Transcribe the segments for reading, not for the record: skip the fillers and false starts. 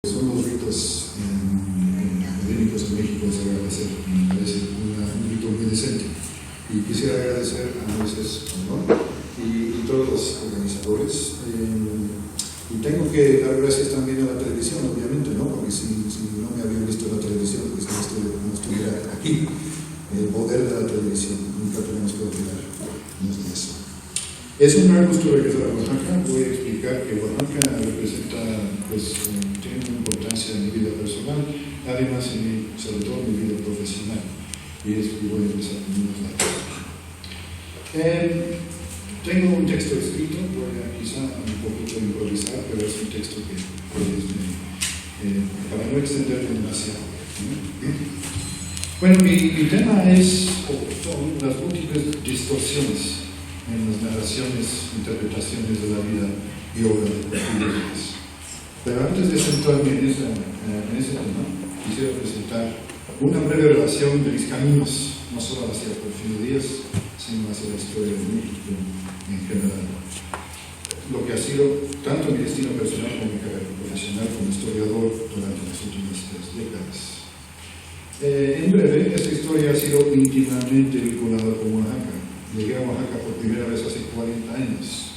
Son los ritos académicos en México es agradecer, me parece un rito muy decente. Y quisiera agradecer a Moisés y todos los organizadores. Y tengo que dar gracias también a la televisión, obviamente, ¿no? Porque si no me habían visto en la televisión, pues no estuviera aquí. El poder de la televisión, nunca tenemos que olvidarnos de eso. Es un gran gusto regresar a Oaxaca. Voy a explicar que Oaxaca representa, pues, tiene una importancia en mi vida personal, además sobre todo en mi vida profesional. Y voy a empezar con unos datos. Tengo un texto escrito, voy a quizá un poquito improvisar, pero es un texto que para no extenderme demasiado. Bueno, mi tema son las múltiples distorsiones en las narraciones, interpretaciones de la vida y obra de Porfirio Díaz. Pero antes de centrarme en ese tema, quisiera presentar una breve relación de mis caminos, no solo hacia Porfirio Díaz, sino hacia la historia de México en general. Lo que ha sido tanto mi destino personal como mi carrera profesional como historiador durante las últimas 3 décadas. En breve, esta historia ha sido íntimamente vinculada con Oaxaca. Llegué a Oaxaca por primera vez hace 40 años,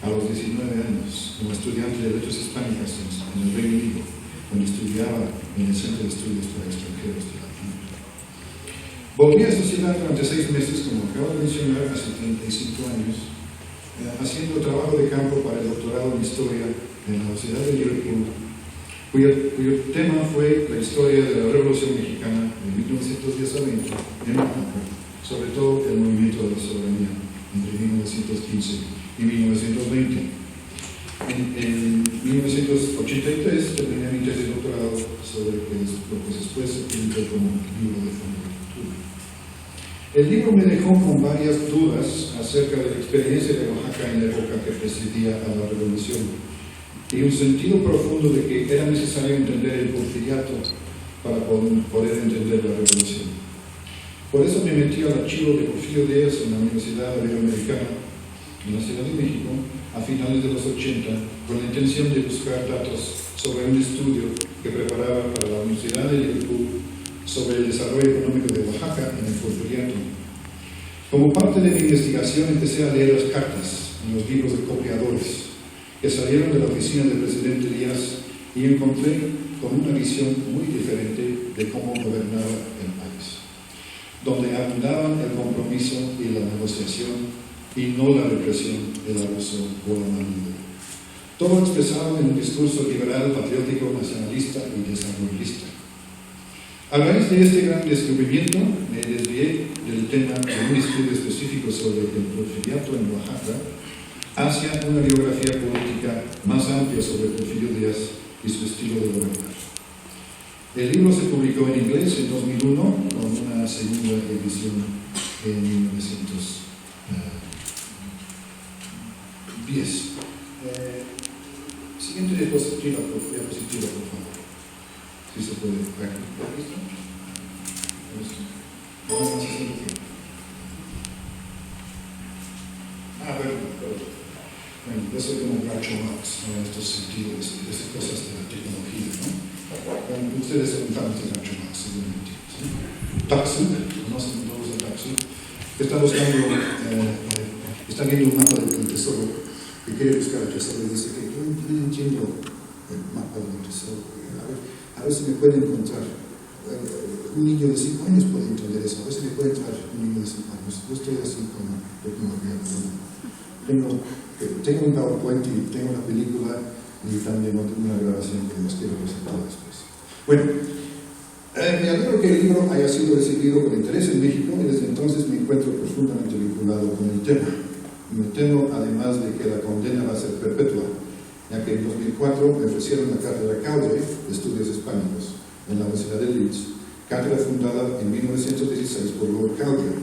a los 19 años, como estudiante de Letras Hispánicas en el Reino Unido, cuando estudiaba en el Centro de Estudios para Extranjeros de la UNAM. Volví a esta ciudad durante 6 meses, como acabo de mencionar, hace 35 años, haciendo trabajo de campo para el doctorado en Historia en la Universidad de Liverpool, cuyo tema fue la historia de la Revolución Mexicana de 1910 a 20 en Oaxaca, sobre todo el movimiento de la soberanía entre 1915 y 1920. En 1983 terminé mi tesis de doctorado sobre lo que después se publicó como libro de fondo de lectura. El libro me dejó con varias dudas acerca de la experiencia de Oaxaca en la época que precedía a la Revolución, y un sentido profundo de que era necesario entender el porfiriato para poder entender la revolución. Por eso me metí al archivo de Porfirio Díaz en la Universidad Iberoamericana, en la Ciudad de México, a finales de los 80, con la intención de buscar datos sobre un estudio que preparaba para la Universidad de Liverpool sobre el desarrollo económico de Oaxaca en el porfiriato. Como parte de mi investigación empecé a leer las cartas en los libros de copiadores que salieron de la oficina del presidente Díaz y encontré con una visión muy diferente de cómo gobernaba el país, donde abundaban el compromiso y la negociación y no la represión del abuso o la maldad. Todo expresado en un discurso liberal, patriótico, nacionalista y desarrollista. A raíz de este gran descubrimiento, me desvié del tema de un estudio específico sobre el porfiriato en Oaxaca hacia una biografía política más amplia sobre Porfirio Díaz y su estilo de gobernar. El libro se publicó en inglés en 2001 con una segunda edición en 1910. Siguiente diapositiva, por favor. Si se puede. ¿Aquí está? Perdón. Bueno, yo soy como Groucho Marx, en estos sentidos, esas cosas de la tecnología, ¿no? Bueno, ustedes son fans de Groucho Marx, seguramente. ¿Sí? Taxi, conocen todos a Taxi, que está buscando, está viendo un mapa del tesoro, que quiere buscar el tesoro y dice que yo no entiendo el mapa del tesoro. A ver si me puede encontrar. Un niño de 5 años puede entender eso, a ver si me puede entrar un niño de 5 años. Yo estoy así con tecnología. Tengo un PowerPoint y tengo una película y también una grabación que les quiero presentar después. Bueno, me alegro que el libro haya sido recibido con interés en México y desde entonces me encuentro profundamente vinculado con el tema. Me temo además de que la condena va a ser perpetua, ya que en 2004 me ofrecieron la cátedra Caude de Estudios Hispánicos en la Universidad de Leeds, cátedra fundada en 1916 por Lord Cowdery,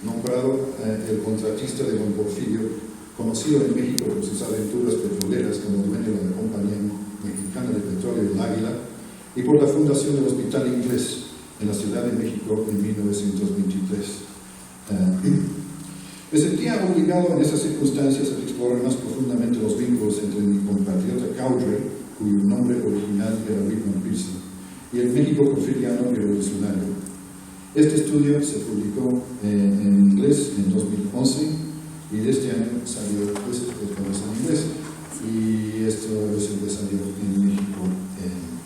nombrado el contratista de don Porfirio, conocido en México por sus aventuras petroleras como dueño de la Compañía Mexicana de Petróleo El Águila y por la fundación del Hospital Inglés en la Ciudad de México en 1923. Me sentía obligado en esas circunstancias a explorar más profundamente los vínculos entre mi compatriota Cowdery, cuyo nombre original Pilsen y el México porfiriano y revolucionario. Este estudio se publicó en inglés en 2011 y de este año salió en inglés, y esto salió en México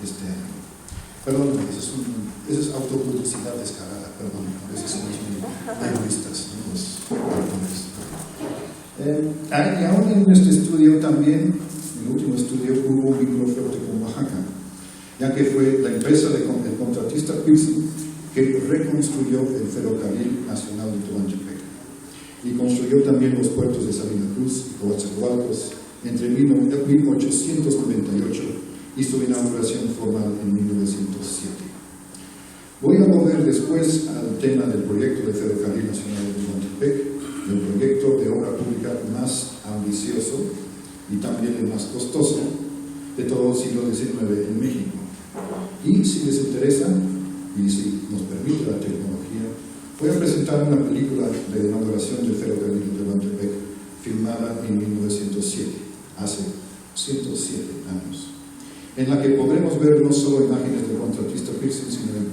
este año. Perdón, esa es autopublicidad descarada, perdón, a veces somos muy egoístas, ¿no? Los autores. Y aún en este estudio también, en el último estudio, hubo un vínculo fuerte con Oaxaca, ya que fue la empresa del contratista Pilsen que reconstruyó el ferrocarril nacional de Tehuantepec y construyó también los puertos de Salina Cruz y Coatzacoalcos entre 1898 y su inauguración formal en 1907. Voy a volver después al tema del proyecto del ferrocarril nacional de Tehuantepec, el proyecto de obra pública más ambicioso y también el más costoso de todo el siglo XIX en México. Y si les interesa, y si nos permite la tecnología, voy a presentar una película de la inauguración del ferrocarril de Tehuantepec, filmada en 1907, hace 107 años, en la que podremos ver no solo imágenes del contratista Pilsen, sino el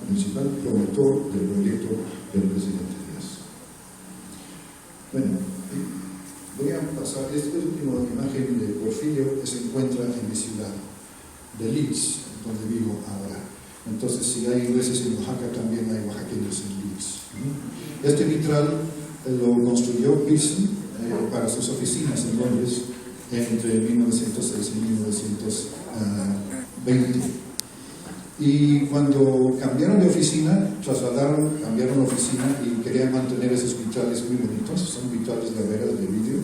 principal promotor del proyecto del presidente Díaz. Bueno, voy a pasar. Esta última imagen de Porfirio se encuentra en mi ciudad de Leeds, donde vivo ahora. Entonces, si hay ingleses en Oaxaca, también hay oaxaqueños en Leeds. Este vitral lo construyó Pilsen para sus oficinas en Londres entre 1906 y 1920. Y cuando cambiaron de oficina, cambiaron de oficina y querían mantener esos vitrales muy bonitos, son vitrales de veras de vidrio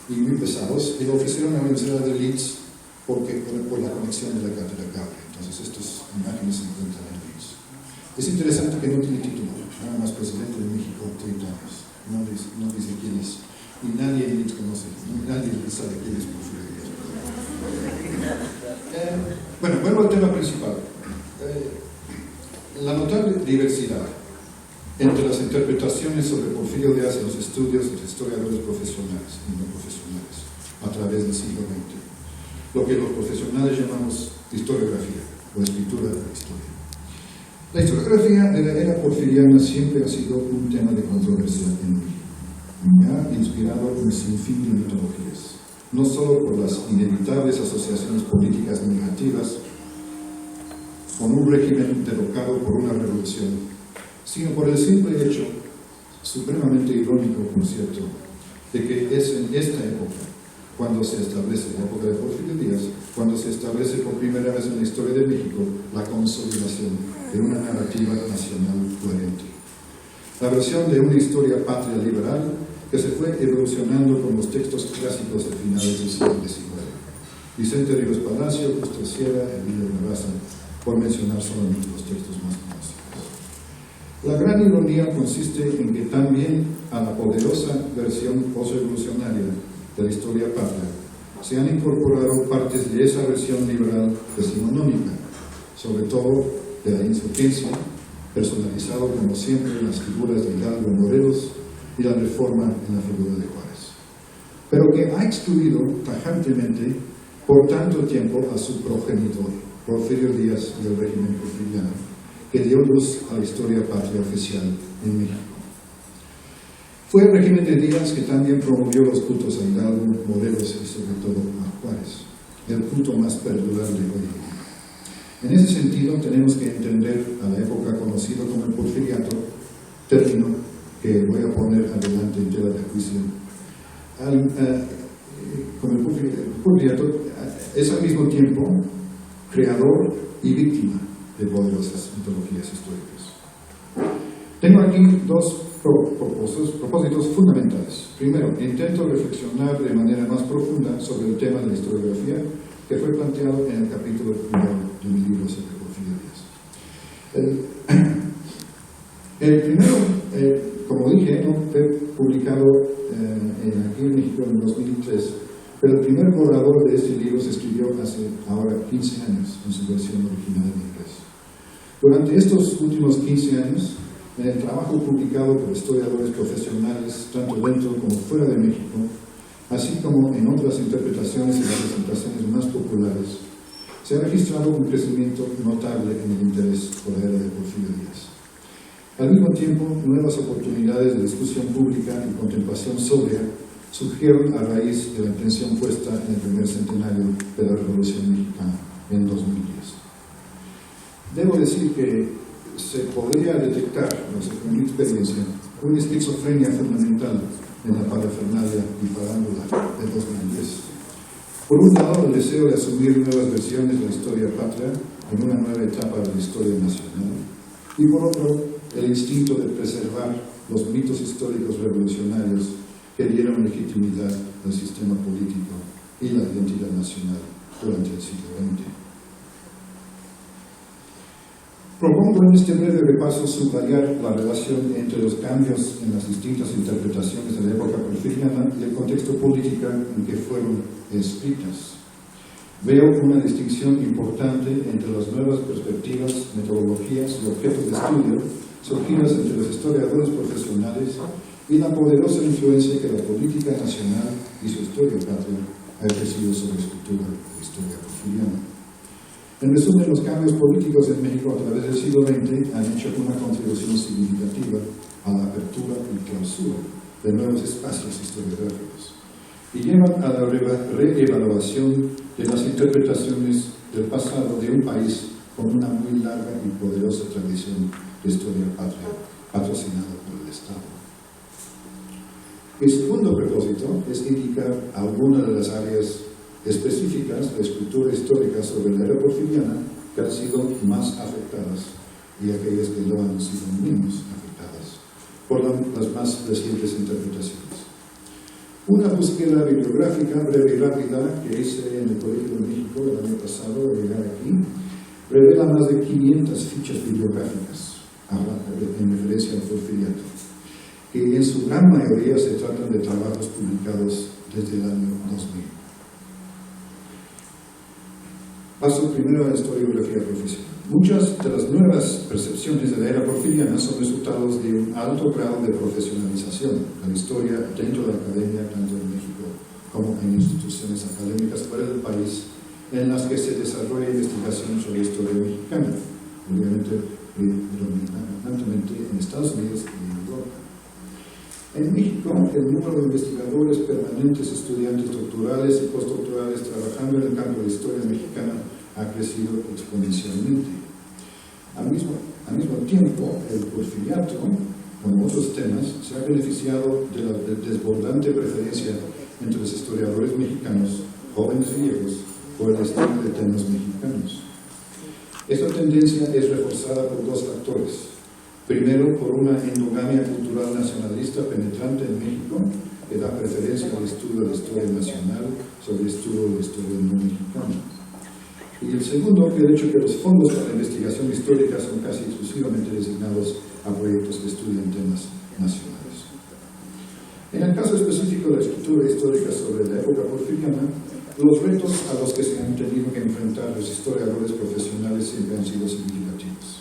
y muy pesados, y lo ofrecieron a la Universidad de Leeds por la conexión de la cátedra cable. Entonces estas imágenes se encuentran en Leeds. Es interesante que no tiene título, nada más presidente de México 30 años, no dice quién es, y nadie en Leeds conoce, nadie sabe quién es Porfirio Díaz. Bueno, vuelvo al tema principal. La notable diversidad entre las interpretaciones sobre Porfirio Díaz en los estudios de historiadores profesionales y no profesionales a través del siglo XX, lo que los profesionales llamamos historiografía o escritura de la historia. La historiografía de la era porfiriana siempre ha sido un tema de controversia en México, ha inspirado un sinfín de metodologías, no solo por las inevitables asociaciones políticas negativas con un régimen derrocado por una revolución, sino por el simple hecho, supremamente irónico, por cierto, de que es en esta época, cuando se establece, la época de Porfirio Díaz, cuando se establece por primera vez en la historia de México la consolidación de una narrativa nacional coherente. La versión de una historia patria liberal que se fue evolucionando con los textos clásicos de finales del siglo XIX. Vicente Ríos Palacio, Justo Sierra, Emilio Barraza, por mencionar solamente los textos más conocidos. La gran ironía consiste en que también a la poderosa versión posrevolucionaria de la historia patria se han incorporado partes de esa versión liberal decimonónica, sobre todo de la insurgencia, personalizado como siempre en las figuras de Hidalgo Morelos y la reforma en la figura de Juárez, pero que ha excluido tajantemente por tanto tiempo a su progenitor, Porfirio Díaz y el régimen porfiriano, que dio luz a la historia patria oficial en México. Fue el régimen de Díaz que también promovió los cultos a Hidalgo, Morelos y sobre todo a Juárez, el culto más perdurable hoy en día. En ese sentido, tenemos que entender a la época conocida como el porfiriato, término que voy a poner adelante en tela de juicio. Como el porfiriato es al mismo tiempo creador y víctima de poderosas mitologías históricas. Tengo aquí dos propósitos fundamentales. Primero, intento reflexionar de manera más profunda sobre el tema de la historiografía que fue planteado en el capítulo primero de mi libro sobre Porfirio Díaz. El primero, como dije, fue publicado aquí en México en 2003, pero el primer borrador de este libro se escribió hace ahora 15 años en su versión original en inglés. Durante estos últimos 15 años, en el trabajo publicado por historiadores profesionales, tanto dentro como fuera de México, así como en otras interpretaciones y representaciones más populares, se ha registrado un crecimiento notable en el interés por la era de Porfirio Díaz. Al mismo tiempo, nuevas oportunidades de discusión pública y contemplación sobria surgieron a raíz de la atención puesta en el primer centenario de la Revolución Mexicana en 2010. Debo decir que se podría detectar, en mi experiencia, una esquizofrenia fundamental en la parafernalia y farándula de 2010. Por un lado, el deseo de asumir nuevas versiones de la historia patria en una nueva etapa de la historia nacional, y por otro, el instinto de preservar los mitos históricos revolucionarios que dieron legitimidad al sistema político y la identidad nacional durante el siglo XX. Propongo en este breve repaso subrayar la relación entre los cambios en las distintas interpretaciones de la época porfiriana y el contexto político en que fueron escritas. Veo una distinción importante entre las nuevas perspectivas, metodologías y objetos de estudio surgidas entre los historiadores profesionales y la poderosa influencia que la política nacional y su historia patria ha ejercido sobre su cultura de historia porfiriana. En resumen, los cambios políticos en México a través del siglo XX han hecho una contribución significativa a la apertura y clausura de nuevos espacios historiográficos y llevan a la reevaluación de las interpretaciones del pasado de un país con una muy larga y poderosa tradición de historia patria, patrocinada por el Estado. El segundo propósito es indicar algunas de las áreas específicas de escritura histórica sobre la era porfiriana que han sido más afectadas y aquellas que no han sido menos afectadas por las más recientes interpretaciones. Una búsqueda bibliográfica breve y rápida que hice en el Colegio de México el año pasado al llegar aquí revela más de 500 fichas bibliográficas en referencia al porfiriato, que en su gran mayoría se tratan de trabajos publicados desde el año 2000. Paso primero a la historiografía profesional. Muchas de las nuevas percepciones de la era porfiriana son resultados de un alto grado de profesionalización de la historia dentro de la academia, tanto en México como en instituciones académicas fuera del país, en las que se desarrolla investigación sobre la historia mexicana, obviamente predominantemente en Estados Unidos y en Europa. En México, el número de investigadores permanentes, estudiantes doctorales y postdoctorales trabajando en el campo de la historia mexicana ha crecido exponencialmente. Al mismo tiempo, el porfiriato, como otros temas, se ha beneficiado de la desbordante preferencia entre los historiadores mexicanos, jóvenes y viejos, por el estudio de temas mexicanos. Esta tendencia es reforzada por dos factores. Primero, por una endogamia cultural nacionalista penetrante en México, que da preferencia al estudio de la historia nacional sobre el estudio de la historia no mexicana. Y el segundo, que el hecho que los fondos para la investigación histórica son casi exclusivamente designados a proyectos de estudio en temas nacionales. En el caso específico de la escritura histórica sobre la época porfiriana, los retos a los que se han tenido que enfrentar los historiadores profesionales siempre han sido significativos.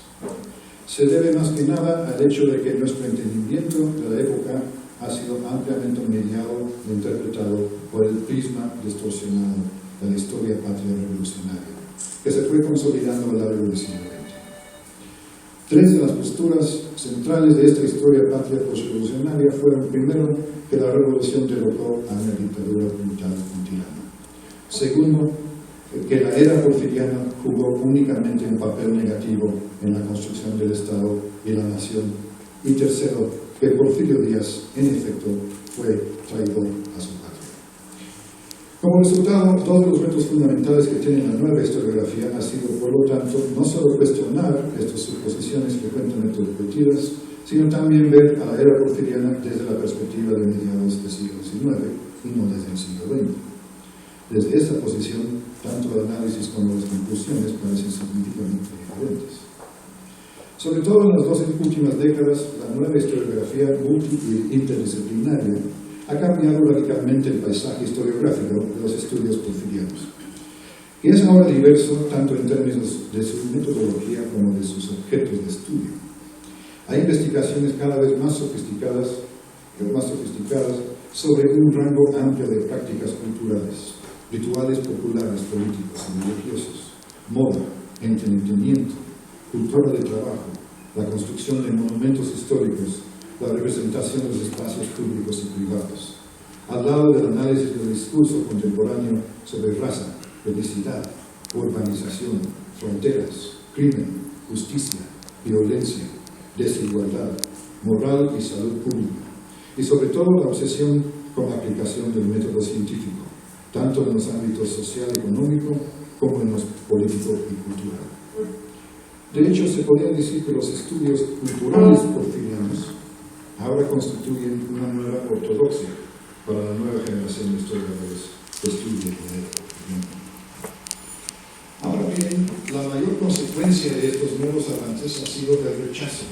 Se debe más que nada al hecho de que nuestro entendimiento de la época ha sido ampliamente mediado e interpretado por el prisma distorsionado de la historia patria revolucionaria, que se fue consolidando a lo largo del siglo XX. Tres de las posturas centrales de esta historia patria postrevolucionaria fueron, primero, que la revolución derrocó a una dictadura brutal y tirana. Segundo, que la era porfiriana jugó únicamente un papel negativo en la construcción del Estado y la nación. Y tercero, que Porfirio Díaz, en efecto, fue traidor a su patria. Como resultado, dos de los retos fundamentales que tiene la nueva historiografía ha sido, por lo tanto, no solo cuestionar estas suposiciones frecuentemente repetidas, sino también ver a la era porfiriana desde la perspectiva de mediados del siglo XIX y no desde el siglo XX. Desde esta posición, tanto el análisis como las conclusiones parecen significativamente diferentes. Sobre todo en las dos últimas décadas, la nueva historiografía multi y interdisciplinaria ha cambiado radicalmente el paisaje historiográfico de los estudios porfirianos, que es ahora diverso tanto en términos de su metodología como de sus objetos de estudio. Hay investigaciones cada vez más sofisticadas sobre un rango amplio de prácticas culturales, rituales populares, políticos y religiosos, moda, entretenimiento, cultura de trabajo, la construcción de monumentos históricos, la representación de los espacios públicos y privados, al lado del análisis del discurso contemporáneo sobre raza, felicidad, urbanización, fronteras, crimen, justicia, violencia, desigualdad, moral y salud pública, y sobre todo la obsesión con la aplicación del método científico, tanto en los ámbitos social y económico como en los político y cultural. De hecho, se podría decir que los estudios culturales porfirianos ahora constituyen una nueva ortodoxia para la nueva generación de historiadores que estudien la época. Ahora bien, la mayor consecuencia de estos nuevos avances ha sido el rechazo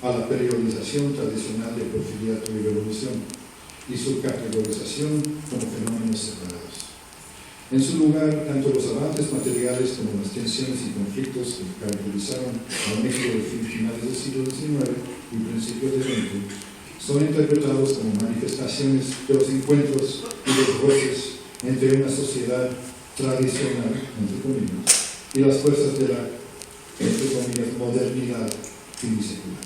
a la periodización tradicional de porfiriato y revolución y su categorización como fenómenos separados. En su lugar, tanto los avances materiales como las tensiones y conflictos que caracterizaron al México de finales del siglo XIX y principios del XX son interpretados como manifestaciones de los encuentros y los roces entre una sociedad tradicional, entre comillas, y las fuerzas de la, entre comillas, modernidad finisecular.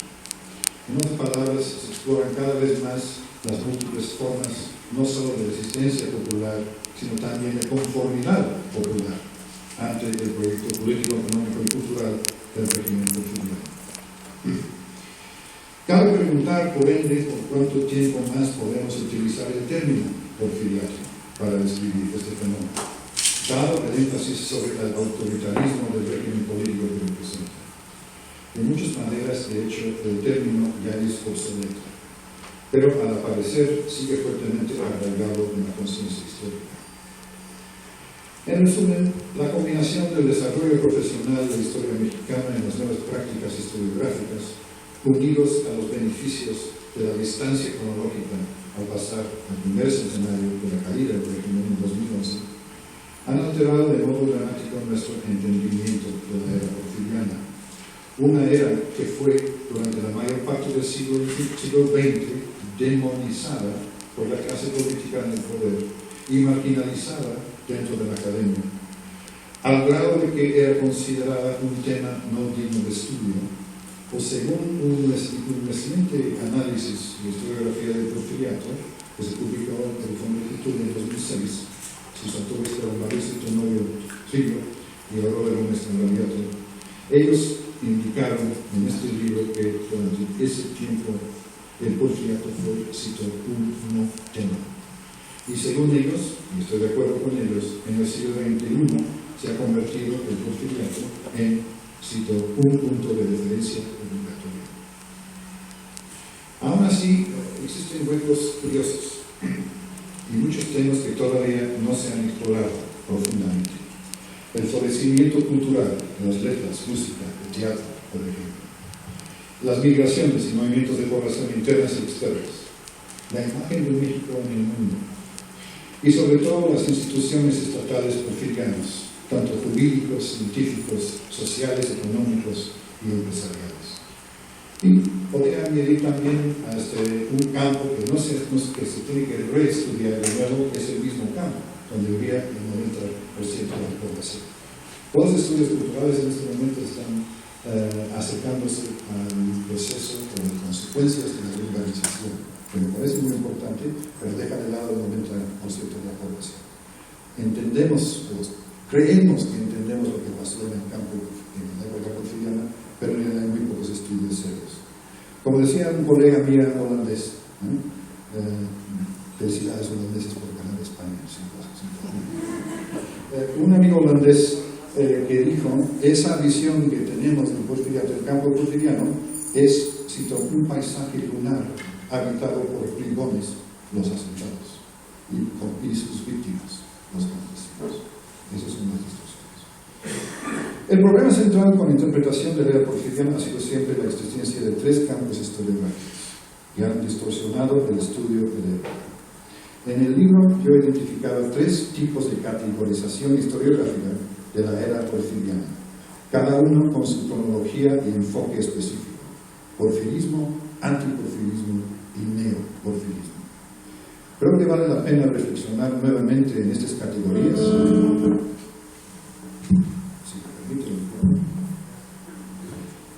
En otras palabras, se exploran cada vez más las múltiples formas, no solo de resistencia popular, sino también de conformidad popular ante el proyecto político, económico y cultural del régimen porfiriano. Cabe preguntar, por ende, por cuánto tiempo más podemos utilizar el término porfiriato para describir este fenómeno, dado el énfasis sobre el autoritarismo del régimen político que representa. De muchas maneras, de hecho, el término ya es obsoleto, pero al aparecer sigue fuertemente arraigado en la conciencia histórica. En resumen, la combinación del desarrollo profesional de la historia mexicana en las nuevas prácticas historiográficas, unidos a los beneficios de la distancia cronológica al pasar al primer centenario de la caída del régimen en 2011, han alterado de modo dramático nuestro entendimiento de la era porfiriana, una era que fue durante la mayor parte del siglo XX demonizada por la clase política en el poder y marginalizada dentro de la academia, al grado de que era considerada un tema no digno de estudio, o según un reciente análisis de historiografía del porfiriato, que se publicó en el Fondo de Cultura en 2006, sus autores fueron Mauricio Tenorio Trillo y Aurora Gómez Canrabiato. Ellos indicaron en este libro que durante ese tiempo el porfiriato fue, cito, un no tema. Y según ellos, y estoy de acuerdo con ellos, en el siglo XXI se ha convertido el porfiriato en, cito, un punto de referencia obligatorio. Aún así, existen huecos curiosos y muchos temas que todavía no se han explorado profundamente. El florecimiento cultural de las letras, música, el teatro, por ejemplo. Las migraciones y movimientos de población internas y externas. La imagen de México en el mundo. Y sobre todo las instituciones estatales porfirianas, tanto jurídicos, científicos, sociales, económicos y empresariales. Y podría añadir también a un campo que que se tiene que reestudiar de nuevo, que es el mismo campo, donde vivía el 90% de la población. Todos los estudios culturales en este momento están acercándose al proceso o las consecuencias de la urbanización, que me parece muy importante, pero deja de lado el 90% de la población. Entendemos, creemos que entendemos lo que pasó en el campo en la época porfiriana, pero hay muy pocos estudios serios. Como decía un colega mío holandés, felicidades holandeses por ganar España, un amigo holandés que dijo, esa visión que tenemos del porfiriato, del campo porfiriano, es, cito, un paisaje lunar habitado por bribones, los asentados, y sus víctimas, los campesinos. Esas son las distorsiones. El problema central con la interpretación de la era porfiriana ha sido siempre la existencia de tres campos historiográficos que han distorsionado el estudio de la época. En el libro yo he identificado tres tipos de categorización historiográfica de la era porfiriana, cada uno con su cronología y enfoque específico: porfirismo, antiporfirismo y neoporfirismo. Creo que vale la pena reflexionar nuevamente en estas categorías. Sí,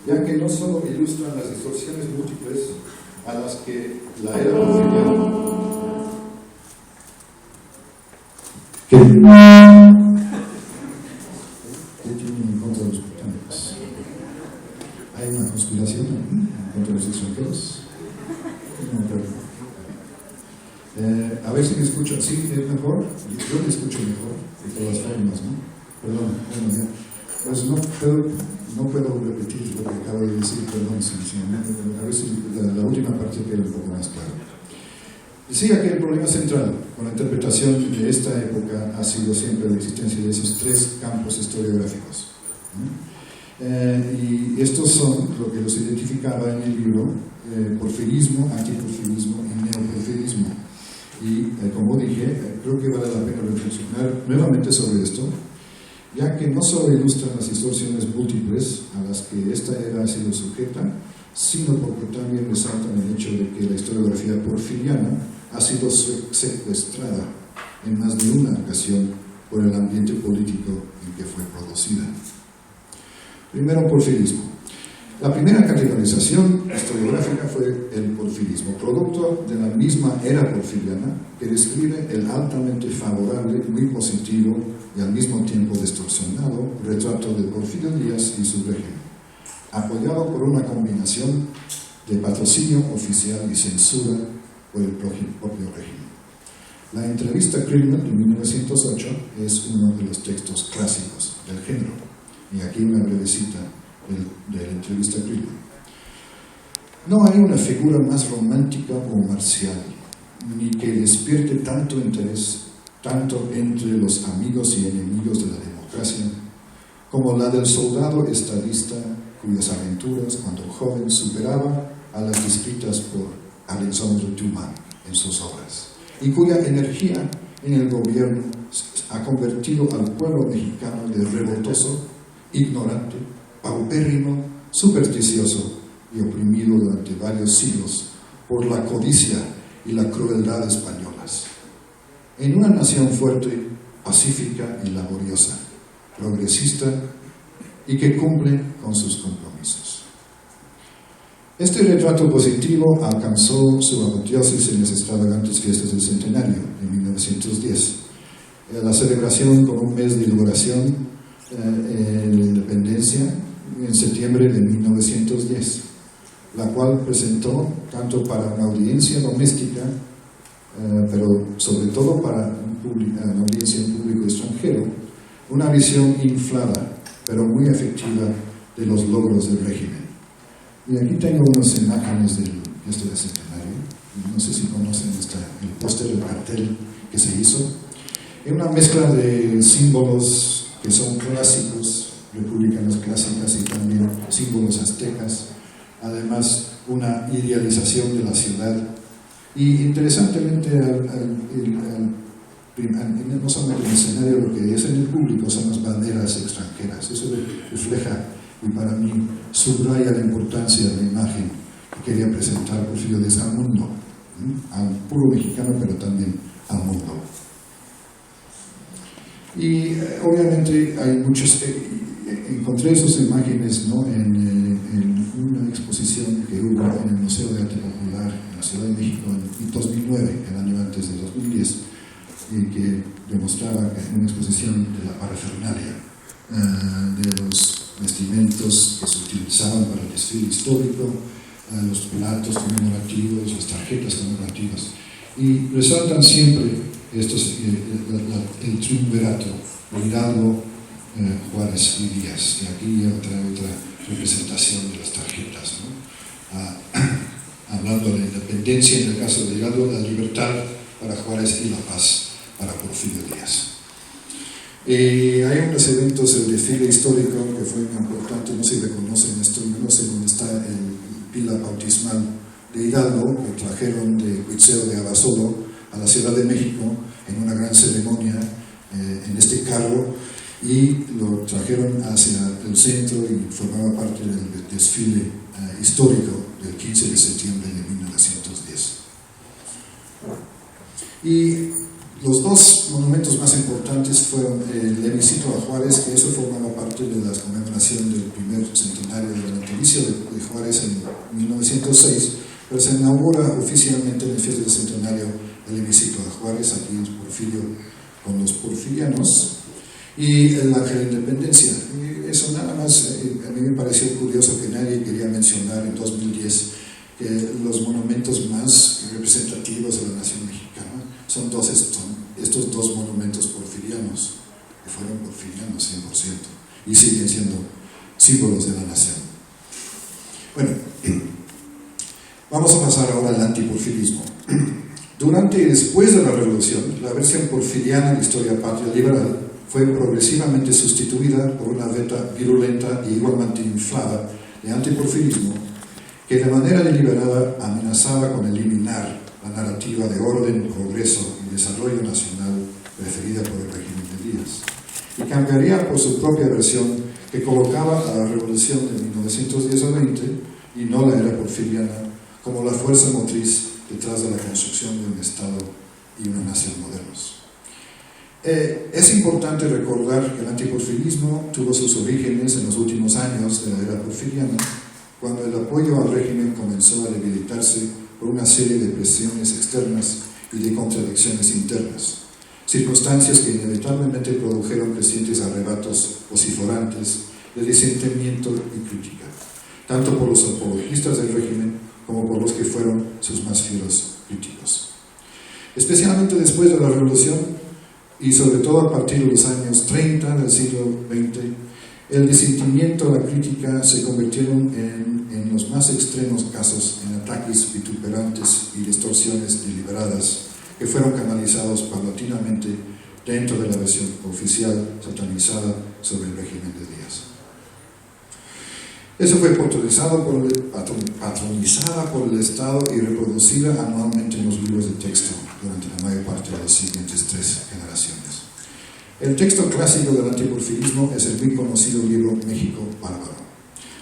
ya que no solo ilustran las distorsiones múltiples a las que la era porfiriana ¿Qué tienen en contra de los británicos? ¿Hay una conspiración en contra de los extranjeros? No, a ver si me escuchan. ¿Sí? ¿Es mejor? Yo me escucho mejor, de todas formas, ¿no? Perdón, bueno, ya. Pues no puedo repetir lo que acabo de decir, perdón, a ver si la última parte queda un poco más clara. Decía que el problema central con la interpretación de esta época ha sido siempre la existencia de esos tres campos historiográficos. Y estos son lo que los identificaba en el libro: porfirismo, antiporfirismo y neoporfirismo. Y como dije, creo que vale la pena reflexionar nuevamente sobre esto, ya que no solo ilustran las distorsiones múltiples a las que esta era ha sido sujeta, sino porque también resaltan el hecho de que la historiografía porfiriana ha sido secuestrada en más de una ocasión por el ambiente político en que fue producida. Primero, porfirismo. La primera categorización historiográfica fue el porfirismo, producto de la misma era porfiriana, que describe el altamente favorable, muy positivo y al mismo tiempo distorsionado retrato de Porfirio Díaz y su régimen, apoyado por una combinación de patrocinio oficial y censura por el propio régimen. La entrevista Krillman de 1908 es uno de los textos clásicos del género, y aquí una breve cita de la entrevista Krillman. No hay una figura más romántica o marcial, ni que despierte tanto interés, tanto entre los amigos y enemigos de la democracia, como la del soldado estadista cuyas aventuras cuando joven superaba a las descritas por Alexandre Dumas en sus obras, y cuya energía en el gobierno ha convertido al pueblo mexicano de revoltoso, ignorante, paupérrimo, supersticioso y oprimido durante varios siglos por la codicia y la crueldad españolas, en una nación fuerte, pacífica y laboriosa, progresista y que cumple con sus compromisos. Este retrato positivo alcanzó su apoteosis en las extravagantes fiestas del centenario de 1910, la celebración con un mes de duración de la independencia en septiembre de 1910, la cual presentó tanto para una audiencia doméstica, pero sobre todo para una audiencia en público extranjero, una visión inflada, pero muy efectiva de los logros del régimen. Y aquí tengo unas imágenes del fiesta del centenario. No sé si conocen el póster, el cartel que se hizo. Es una mezcla de símbolos que son clásicos, republicanos clásicas, y también símbolos aztecas. Además, una idealización de la ciudad. Y interesantemente, no solamente en el escenario, lo que es en el público son las banderas extranjeras. Eso refleja, y para mí subraya la importancia de la imagen que quería presentar Porfirio Díaz al mundo, al pueblo mexicano, pero también al mundo. Y obviamente hay muchos, encontré esas imágenes, ¿no?, en una exposición que hubo en el Museo de Arte Popular en la Ciudad de México en 2009, el año antes de 2010, y que demostraba que una exposición de la parafernalia, de los vestimentos que se utilizaban para el desfile histórico, los platos conmemorativos, las tarjetas conmemorativas, y resaltan siempre estos, el triunvirato de Hidalgo, Juárez y Díaz. Y aquí otra representación de las tarjetas, ¿no? Hablando de la independencia en el caso de Hidalgo, la libertad para Juárez y la paz para Porfirio Díaz. Hay unos eventos del desfile histórico que fue muy importante, no sé si reconocen esto, no sé dónde está el pila bautismal de Hidalgo, que trajeron de Huitzeo de Abasolo a la Ciudad de México en una gran ceremonia en este carro, y lo trajeron hacia el centro y formaba parte del desfile histórico del 15 de septiembre de 1910. Y los dos monumentos más importantes fueron el hemiciclo a Juárez, que eso formaba parte de las conmemoraciones conmemoración del primer centenario del natalicio de Juárez en 1906, pero se inaugura oficialmente en el fiesta del centenario el hemiciclo de Juárez, aquí en Porfirio con los porfirianos, y el Ángel de Independencia. Y eso nada más, a mí me pareció curioso que nadie quería mencionar en 2010 que los monumentos más representativos de la nación mexicana son estos dos monumentos porfirianos, que fueron porfirianos 100%, y siguen siendo símbolos de la nación. Bueno, vamos a pasar ahora al antiporfirismo. Durante y después de la Revolución, la versión porfiriana de la historia patria liberal fue progresivamente sustituida por una veta virulenta y igualmente inflada de antiporfirismo que de manera deliberada amenazaba con eliminar la narrativa de orden, progreso y desarrollo nacional preferida por el régimen de Díaz, y cambiaría por su propia versión que colocaba a la Revolución de 1910 a 20, y no la era porfiriana, como la fuerza motriz detrás de la construcción de un Estado y una nación modernos. Es importante recordar que el antiporfirismo tuvo sus orígenes en los últimos años de la era porfiriana, cuando el apoyo al régimen comenzó a debilitarse por una serie de presiones externas y de contradicciones internas, circunstancias que inevitablemente produjeron crecientes arrebatos vociferantes de disentimiento y crítica, tanto por los apologistas del régimen como por los que fueron sus más fieros críticos. Especialmente después de la Revolución, y sobre todo a partir de los años 30 del siglo XX, el disentimiento y la crítica se convirtieron en los más extremos casos en ataques vituperantes y distorsiones deliberadas que fueron canalizados paulatinamente dentro de la versión oficial satanizada sobre el régimen de Díaz. Eso fue patronizada por el Estado y reproducida anualmente en los libros de texto durante la mayor parte de las siguientes 3 generaciones. El texto clásico del antiporfirismo es el muy conocido libro México Bárbaro,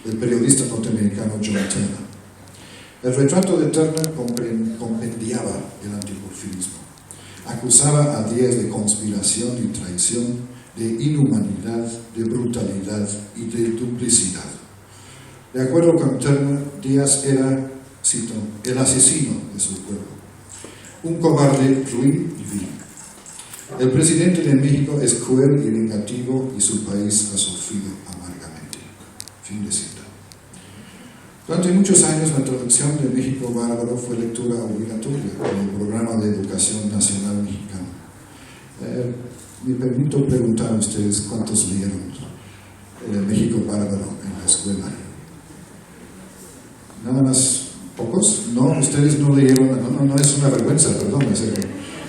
del periodista norteamericano John Turner. El retrato de Turner compendiaba el antiporfirismo. Acusaba a Díaz de conspiración y traición, de inhumanidad, de brutalidad y de duplicidad. De acuerdo con Turner, Díaz era, cito, el asesino de su pueblo, un cobarde, ruin y vil. El presidente de México es cruel y vengativo y su país ha sufrido amargamente. Fin de cita. Durante muchos años la traducción de México Bárbaro fue lectura obligatoria en el programa de educación nacional mexicano. Me permito preguntar a ustedes cuántos leyeron México Bárbaro en la escuela. Nada más, ¿pocos? No, ustedes no leyeron, no es una vergüenza, perdón,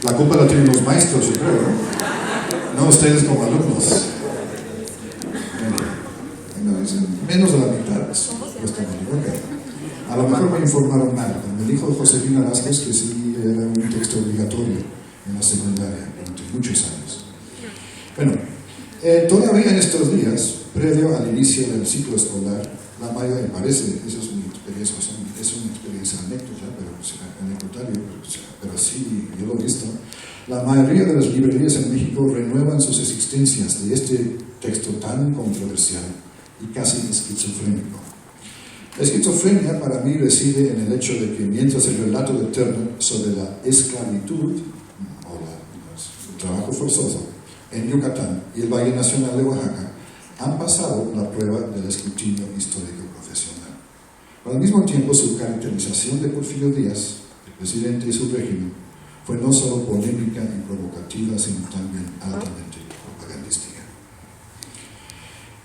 la culpa la tienen los maestros, yo creo, no ustedes como alumnos. Menos de la mitad, supuestamente. Okay. A lo mejor me informaron mal, me dijo Josefina Vázquez que sí era un texto obligatorio en la secundaria durante muchos años. Bueno, todavía en estos días, previo al inicio del ciclo escolar, la mayoría, me parece, eso es mi experiencia, es una experiencia anecdotaria, pero sí, yo lo he visto, la mayoría de las librerías en México renuevan sus existencias de este texto tan controversial y casi esquizofrénico. La esquizofrenia para mí reside en el hecho de que mientras el relato de Turner sobre la esclavitud o el trabajo forzoso en Yucatán y el Valle Nacional de Oaxaca han pasado la prueba del escrutinio histórico profesional. Pero al mismo tiempo su caracterización de Porfirio Díaz, el presidente y su régimen, fue no solo polémica y provocativa, sino también altamente propagandística.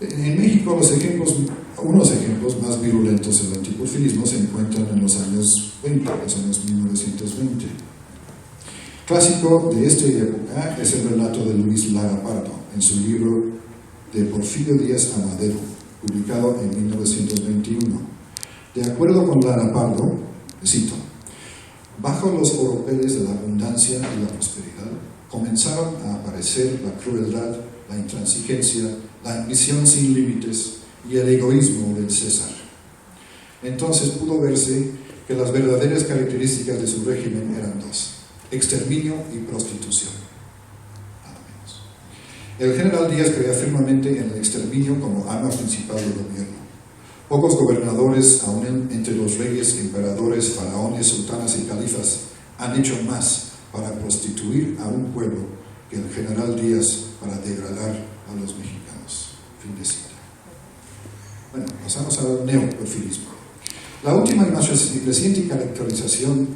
En México unos ejemplos más virulentos del antiporfirismo se encuentran en los años 20, los años 1920. Clásico de esta época es el relato de Luis Lara Pardo en su libro de Porfirio Díaz a Madero, publicado en 1921. De acuerdo con Lara Pardo, cito, bajo los oropeles de la abundancia y la prosperidad, comenzaron a aparecer la crueldad, la intransigencia, la ambición sin límites y el egoísmo del César. Entonces pudo verse que las verdaderas características de su régimen eran 2, exterminio y prostitución. Nada menos. El general Díaz creía firmemente en el exterminio como arma principal del gobierno. Pocos gobernadores, aún entre los reyes, emperadores, faraones, sultanas y califas, han hecho más para prostituir a un pueblo que el general Díaz para degradar a los mexicanos. Fin de cita. Bueno, pasamos al neoporfirismo. La última y más reciente categorización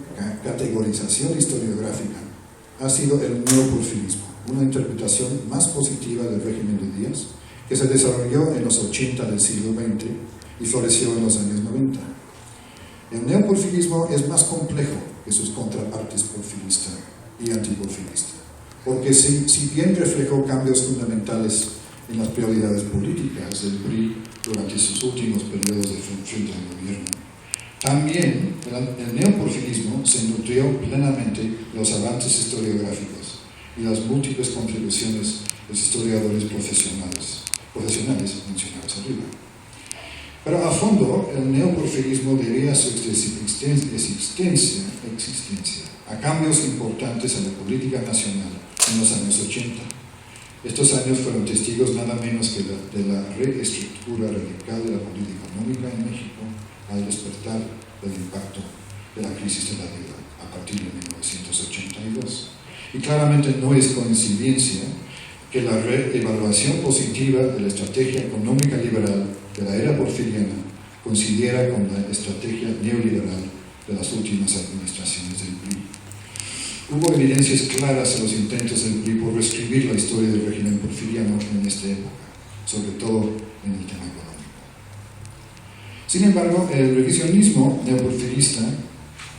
historiográfica ha sido el neoporfirismo, una interpretación más positiva del régimen de Díaz, que se desarrolló en los 80 del siglo XX y floreció en los años 90. El neoporfirismo es más complejo que sus contrapartes porfirista y antiporfirista, porque si bien reflejó cambios fundamentales en las prioridades políticas del PRI durante sus últimos periodos de frente al gobierno, también el neoporfirismo se nutrió plenamente de los avances historiográficos y las múltiples contribuciones de los historiadores profesionales mencionados arriba. Pero a fondo, el neoporfirismo debía su existencia a cambios importantes en la política nacional en los años 80. Estos años fueron testigos nada menos que de la reestructura radical de la política económica en México al despertar del impacto de la crisis de la deuda a partir de 1982. Y claramente no es coincidencia que la reevaluación positiva de la estrategia económica liberal de la era porfiriana coincidiera con la estrategia neoliberal de las últimas administraciones del PRI. Hubo evidencias claras en los intentos del PRI por reescribir la historia del régimen porfiriano en esta época, sobre todo en el tema económico. Sin embargo, el revisionismo neoporfirista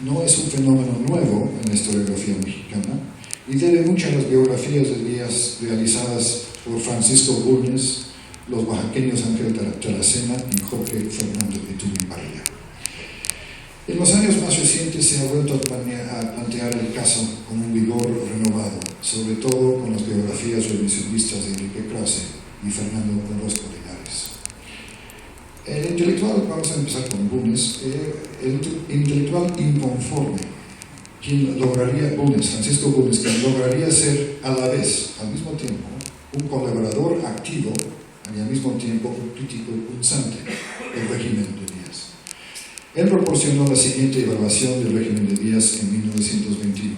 no es un fenómeno nuevo en la historiografía mexicana y debe mucho a las biografías de Díaz realizadas por Francisco Bulnes, los oaxaqueños Ángel Taracena y Jorge Fernando Etupiñán. En los años más recientes se ha vuelto a plantear el caso con un vigor renovado, sobre todo con las biografías revisionistas de Enrique Krause y Fernando Orozco Linares. El intelectual, vamos a empezar con Bulnes, el intelectual inconforme, Francisco Bulnes, quien lograría ser a la vez, al mismo tiempo, un colaborador activo y al mismo tiempo un crítico punzante del régimen de Díaz. Él proporcionó la siguiente evaluación del régimen de Díaz en 1921.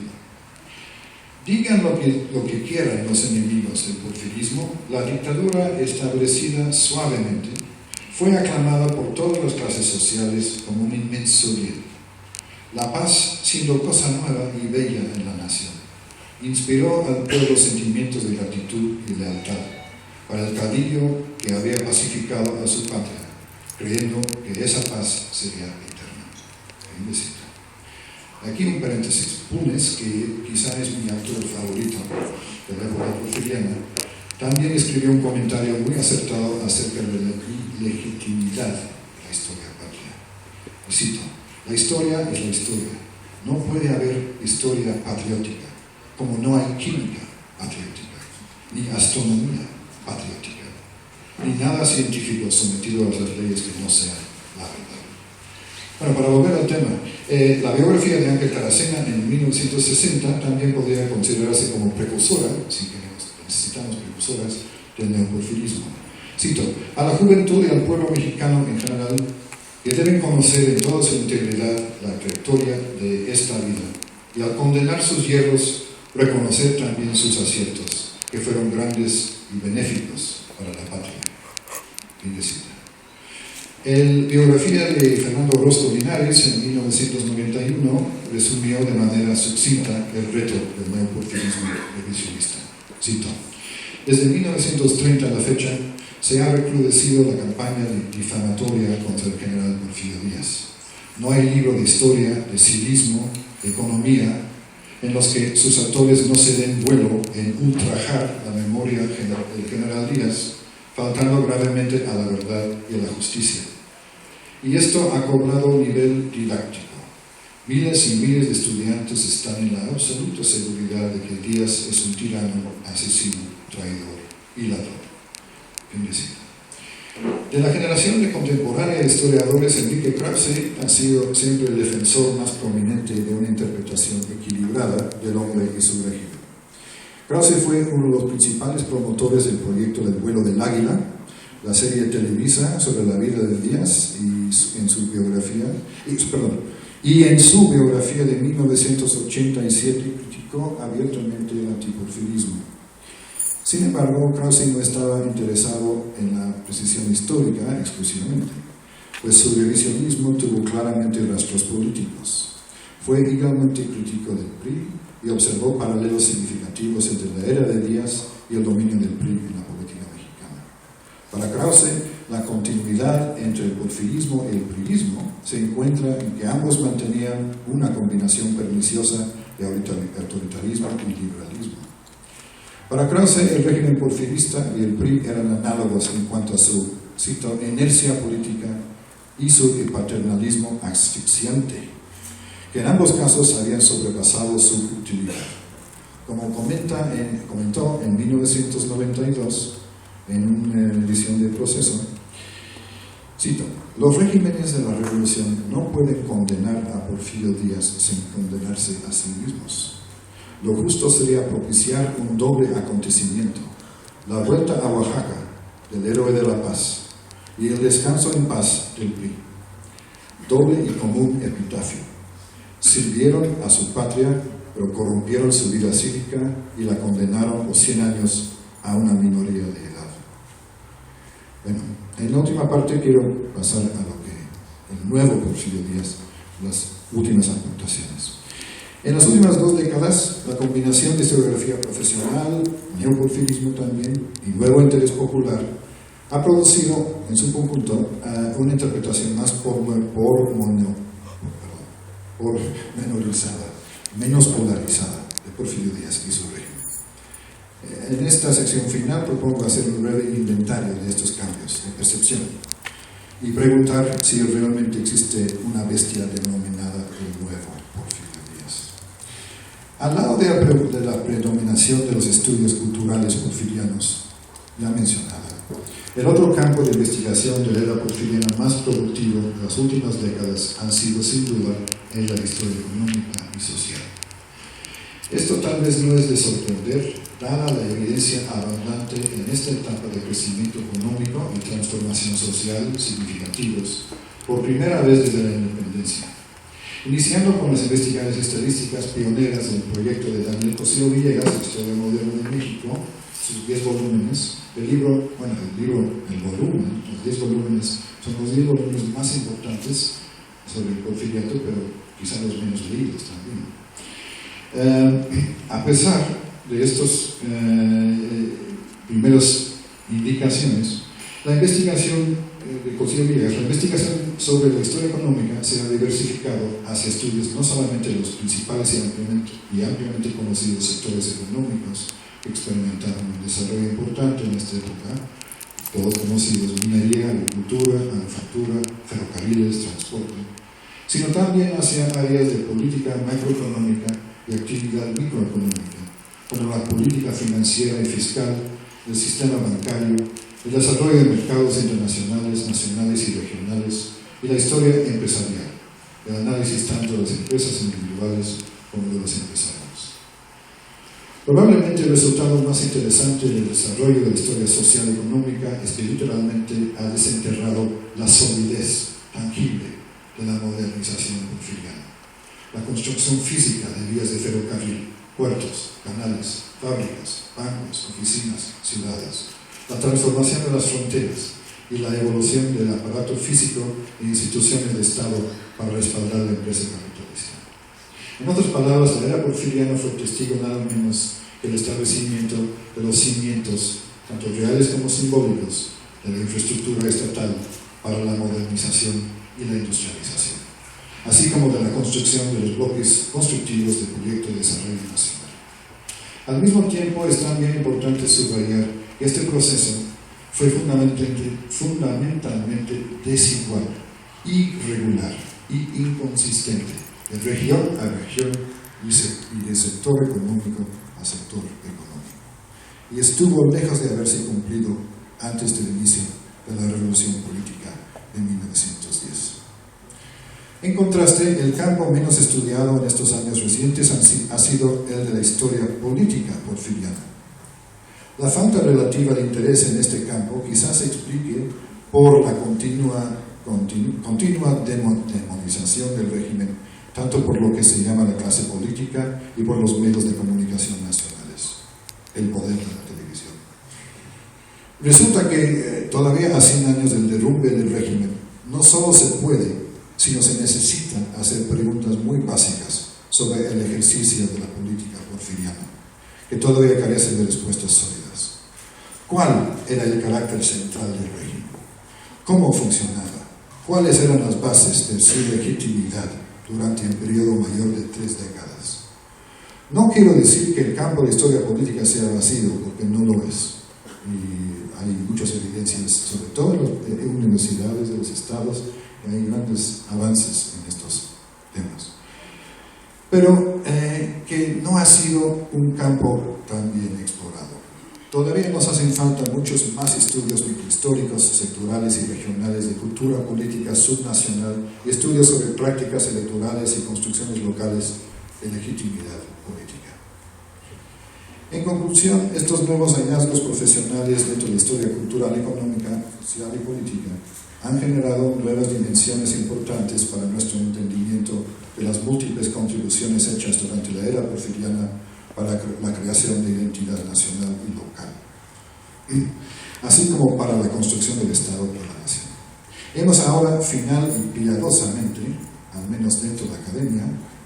Digan lo que quieran los enemigos del porfirismo, la dictadura establecida suavemente fue aclamada por todas las clases sociales como un inmenso bien. La paz, siendo cosa nueva y bella en la nación, inspiró al pueblo sentimientos de gratitud y lealtad para el caudillo que había pacificado a su patria, creyendo que esa paz sería eterna. Aquí un paréntesis. Bulnes, que quizá es mi autor favorito de la época porfiriana, también escribió un comentario muy acertado acerca de la legitimidad de la historia patria. Y cito: la historia es la historia. No puede haber historia patriótica, como no hay química patriótica, ni astronomía patriótica, ni nada científico sometido a las leyes que no sean la verdad. Bueno, para volver al tema, la biografía de Ángel Taracena en 1960 también podría considerarse como precursora, si necesitamos precursoras, del neoporfirismo. Cito: a la juventud y al pueblo mexicano en general, que deben conocer en toda su integridad la trayectoria de esta vida, y al condenar sus hierros, reconocer también sus aciertos, que fueron grandes y benéficos para la patria. Fin de cita. La biografía de Fernando Orozco Linares en 1991 resumió de manera sucinta el reto del neoporfirismo revisionista. Cito: desde 1930 a la fecha se ha recrudecido la campaña difamatoria contra el general Porfirio Díaz. No hay libro de historia, de civismo, de economía, en los que sus autores no se den vuelo en ultrajar la memoria del general Díaz, faltando gravemente a la verdad y a la justicia. Y esto ha cobrado nivel didáctico. Miles y miles de estudiantes están en la absoluta seguridad de que Díaz es un tirano, asesino, traidor y ladrón. Fin de cita. De la generación de contemporánea de historiadores, Enrique Krause ha sido siempre el defensor más prominente de una interpretación equilibrada del hombre y su régimen. Krause fue uno de los principales promotores del proyecto del vuelo del águila, la serie televisa sobre la vida de Díaz y en su biografía de 1987 criticó abiertamente el antiporfirismo. Sin embargo, Krause no estaba interesado en la precisión histórica exclusivamente, pues su revisionismo tuvo claramente rastros políticos. Fue igualmente crítico del PRI y observó paralelos significativos entre la era de Díaz y el dominio del PRI en la política mexicana. Para Krause, la continuidad entre el porfirismo y el priismo se encuentra en que ambos mantenían una combinación perniciosa de autoritarismo y liberalismo. Para Krause, el régimen porfirista y el PRI eran análogos en cuanto a su, cito, inercia política y su paternalismo asfixiante, que en ambos casos habían sobrepasado su utilidad. Como comentó en 1992, en una edición de Proceso, cito, los regímenes de la revolución no pueden condenar a Porfirio Díaz sin condenarse a sí mismos. Lo justo sería propiciar un doble acontecimiento, la vuelta a Oaxaca del héroe de la paz y el descanso en paz del PRI. Doble y común epitafio. Sirvieron a su patria, pero corrompieron su vida cívica y la condenaron por 100 años a una minoría de edad. Bueno, en la última parte quiero pasar a lo que el nuevo Porfirio Díaz, las últimas aportaciones. En las últimas 2 décadas, la combinación de historiografía profesional, neoporfirismo también, y nuevo interés popular, ha producido, en su conjunto, una interpretación más pormenorizada, menos polarizada de Porfirio Díaz y su régimen. En esta sección final propongo hacer un breve inventario de estos cambios de percepción y preguntar si realmente existe una bestia denominada el nuevo Porfirio Díaz. Al lado de la predominación de los estudios culturales porfirianos, ya mencionada, el otro campo de investigación de la era porfiriana más productivo de las últimas décadas han sido, sin duda, en la historia económica y social. Esto tal vez no es de sorprender, dada la evidencia abundante en esta etapa de crecimiento económico y transformación social significativos, por primera vez desde la independencia. Iniciando con las investigaciones estadísticas pioneras del proyecto de Daniel Cosío Villegas, Historia Moderna de México, sus 10 volúmenes, los 10 volúmenes son los 10 volúmenes más importantes sobre el porfiriato, pero quizá los menos leídos también. A pesar de estas primeras indicaciones, la investigación de Cosío Villegas, la investigación sobre la historia económica se ha diversificado hacia estudios no solamente de los principales y ampliamente conocidos sectores económicos que experimentaron un desarrollo importante en esta época, todos conocidos: minería, agricultura, manufactura, ferrocarriles, transporte, sino también hacia áreas de política macroeconómica y actividad microeconómica, como la política financiera y fiscal, el sistema bancario, el desarrollo de mercados internacionales, nacionales y regionales, y la historia empresarial, el análisis tanto de las empresas individuales como de los empresarios. Probablemente el resultado más interesante del desarrollo de la historia social y económica es que literalmente ha desenterrado la solidez tangible de la modernización porfiriana. La construcción física de vías de ferrocarril, puertos, canales, fábricas, bancos, oficinas, ciudades, la transformación de las fronteras y la evolución del aparato físico e instituciones de Estado para respaldar la empresa capitalista. En otras palabras, la era porfiriana fue testigo nada menos que el establecimiento de los cimientos, tanto reales como simbólicos, de la infraestructura estatal para la modernización y la industrialización, así como de la construcción de los bloques constructivos del proyecto de desarrollo nacional. Al mismo tiempo, es también importante subrayar que este proceso fue fundamentalmente desigual, irregular y inconsistente de región a región y de sector económico a sector económico, y estuvo lejos de haberse cumplido antes del inicio de la revolución política de 1910. En contraste, el campo menos estudiado en estos años recientes ha sido el de la historia política porfiriana. La falta relativa de interés en este campo quizás se explique por la continua demonización del régimen, tanto por lo que se llama la clase política y por los medios de comunicación nacionales, el poder de la televisión. Resulta que todavía a 100 años del derrumbe del régimen, no solo se puede, sino se necesita hacer preguntas muy básicas sobre el ejercicio de la política porfiriana, que todavía carecen de respuestas sólidas. ¿Cuál era el carácter central del régimen? ¿Cómo funcionaba? ¿Cuáles eran las bases de su legitimidad durante un periodo mayor de 3 décadas? No quiero decir que el campo de historia política sea vacío, porque no lo es. Y hay muchas evidencias, sobre todo en las universidades de los estados, y hay grandes avances en estos temas. Pero que no ha sido un campo tan bien explorado. Todavía nos hacen falta muchos más estudios microhistóricos, sectorales y regionales de cultura política subnacional y estudios sobre prácticas electorales y construcciones locales de legitimidad política. En conclusión, estos nuevos hallazgos profesionales dentro de la historia cultural, económica, social y política han generado nuevas dimensiones importantes para nuestro entendimiento de las múltiples contribuciones hechas durante la era porfiriana para la creación de identidad nacional y local, así como para la construcción del Estado y la nación. Hemos ahora, final y piadosamente, al menos dentro de la academia,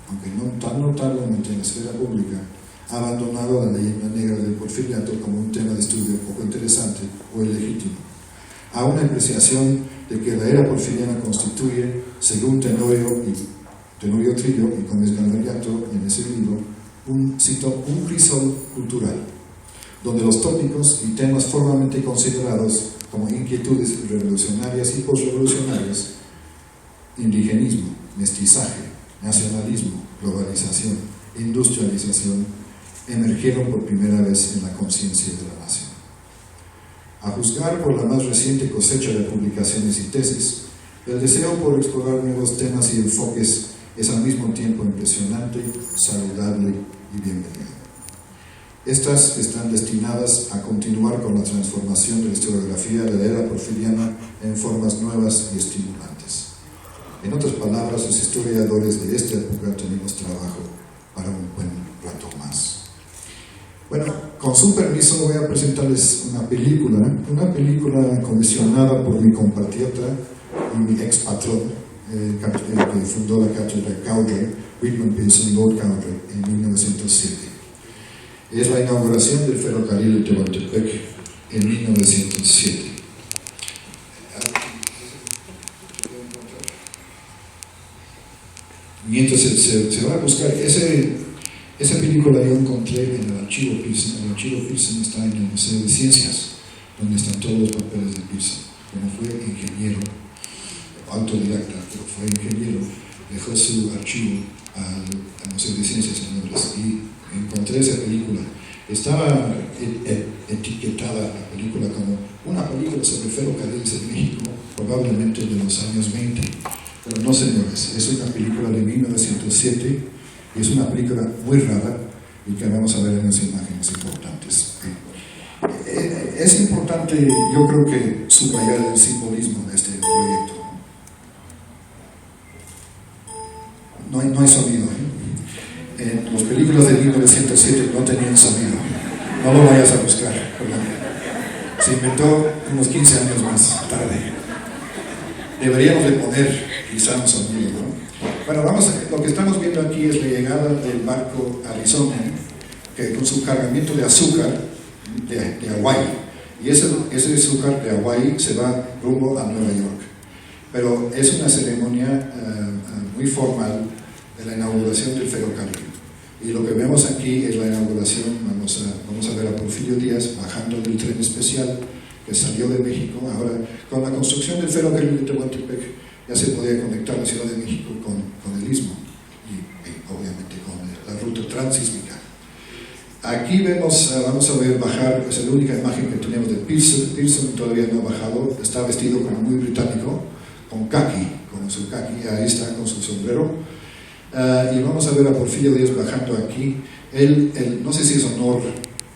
aunque no tan notablemente en la esfera pública, abandonado la leyenda negra del porfiriato como un tema de estudio poco interesante o ilegítimo, a una apreciación de que la era porfiriana constituye, según Tenorio Trillo y Gómez Galvarriato en ese libro, un crisol cultural, donde los tópicos y temas formalmente considerados como inquietudes revolucionarias y posrevolucionarias, indigenismo, mestizaje, nacionalismo, globalización, industrialización, emergieron por primera vez en la conciencia de la nación. A juzgar por la más reciente cosecha de publicaciones y tesis, el deseo por explorar nuevos temas y enfoques es al mismo tiempo impresionante, saludable y bienvenido. Estas están destinadas a continuar con la transformación de la historiografía de la era porfiriana en formas nuevas y estimulantes. En otras palabras, los historiadores de esta época tenemos trabajo para un buen rato más. Bueno, con su permiso voy a presentarles una película comisionada por mi compatriota y mi ex patrón, que fundó la cátedra Cowdray, Whitman Pearson, Lord Cowdray, en 1907. Es la inauguración del ferrocarril de Tehuantepec en 1907. Mientras se va a buscar, esa película yo encontré en el archivo Pearson. El archivo Pearson está en el Museo de Ciencias, donde están todos los papeles de Pearson. Como fue ingeniero, autodidacta, pero fue ingeniero, dejó su archivo al Museo de Ciencias en Londres y encontré esa película. Estaba etiquetada la película como una película sobre ferrocarriles en México, probablemente de los años 20. Pero no, señores, es una película de 1907 y es una película muy rara y que vamos a ver en las imágenes importantes. Es importante, yo creo que subrayar el simbolismo de este proyecto. No hay sonido, las películas de 1907 no tenían sonido. No lo vayas a buscar, perdón. Se inventó unos 15 años más tarde. Deberíamos de poner quizá un sonido, ¿no? Bueno, lo que estamos viendo aquí es la llegada del barco Arizona, que con su cargamento de azúcar de Hawái. Y ese azúcar de Hawái se va rumbo a Nueva York. Pero es una ceremonia muy formal de la inauguración del ferrocarril. Y lo que vemos aquí es la inauguración. Vamos a ver a Porfirio Díaz bajando del tren especial que salió de México. Ahora, con la construcción del ferrocarril de Tehuantepec, ya se podía conectar la Ciudad de México con el Istmo y obviamente con la ruta transísmica. Aquí vamos a ver bajar, es la única imagen que tenemos de Pearson. Pearson todavía no ha bajado, está vestido como muy británico, con caqui, con su caqui, ahí está con su sombrero. Y vamos a ver a Porfirio Díaz bajando aquí. No sé si es honor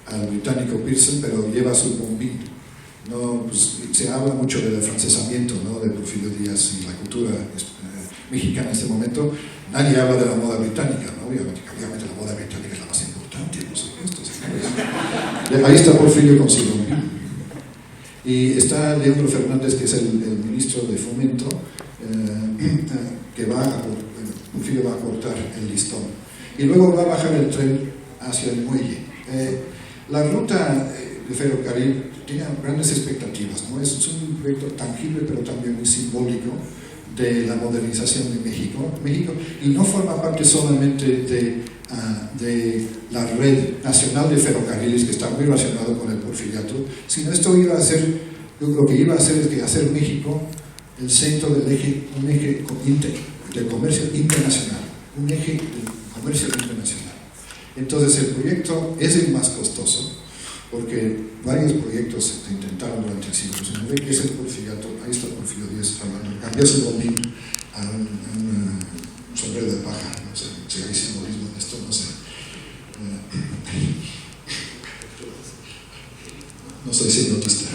al británico Pearson, pero lleva su bombín. No, pues, se habla mucho del afrancesamiento, ¿no?, de Porfirio Díaz y la cultura mexicana en este momento. Nadie habla de la moda británica, ¿no? Obviamente la moda británica es la más importante, por supuesto. Ahí está Porfirio con su bombín. Y está Leandro Fernández, que es el ministro de Fomento, que Porfirio va a cortar el listón. Y luego va a bajar el tren hacia el muelle. La ruta de ferrocarril tenía grandes expectativas, ¿no? Es un proyecto tangible, pero también muy simbólico de la modernización de México, y no forma parte solamente de la red nacional de ferrocarriles, que está muy relacionado con el porfiriato, sino esto iba a ser, lo que iba a hacer es que hacer México el centro del eje, un eje del comercio internacional, un eje del comercio internacional. Entonces el proyecto es el más costoso, porque varios proyectos se intentaron durante el siglo XIX, que es el porfiriato. Ahí está Porfirio Díaz hablando, cambió su bombín a un sombrero de paja, no sé si hay simbolismo de esto, no sé. No estoy siendo autista.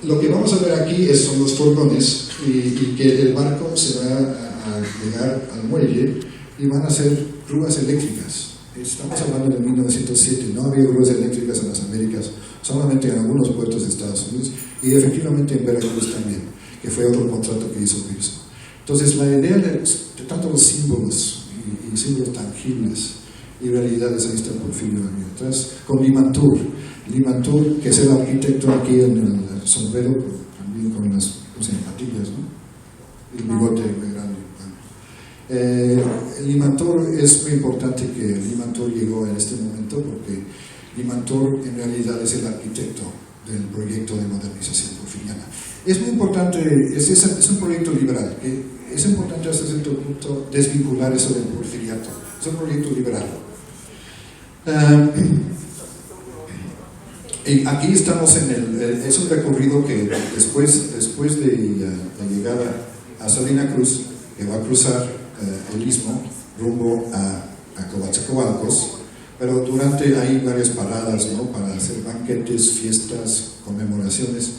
Lo que vamos a ver aquí son los furgones, y que el barco se va a llegar al muelle y van a ser grúas eléctricas. Estamos hablando de 1907, no había grúas eléctricas en las Américas, solamente en algunos puertos de Estados Unidos, y efectivamente en Veracruz también, que fue otro contrato que hizo Pearson. Entonces la idea de tanto los símbolos y símbolos tangibles y realidades, ahí está Porfirio atrás, con Limantour, que es el arquitecto aquí en el sombrero, también con las patillas, ¿no? El bigote muy grande. Limantour es muy importante que Limantour llegó en este momento, porque Limantour en realidad es el arquitecto del proyecto de modernización porfiriana. Es muy importante, es un proyecto liberal, que es importante hasta cierto punto desvincular eso del porfiriato. Es un proyecto liberal. Y aquí estamos es un recorrido que después de la llegada a Salina Cruz, que va a cruzar el istmo rumbo a Coatzacoalcos, pero durante hay varias paradas, ¿no?, para hacer banquetes, fiestas, conmemoraciones,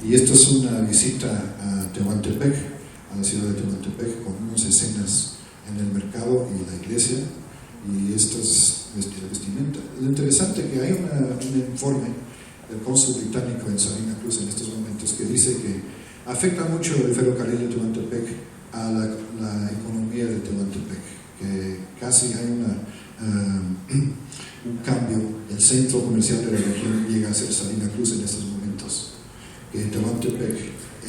y esto es una visita a Tehuantepec, a la ciudad de Tehuantepec, con unas escenas en el mercado y la iglesia, y esto es la vestimenta. Lo interesante es que hay un informe del cónsul británico en Salina Cruz en estos momentos que dice que afecta mucho el ferrocarril de Tehuantepec a la economía de Tehuantepec, que casi hay un cambio. El centro comercial de la región llega a ser Salina Cruz en estos momentos, que Tehuantepec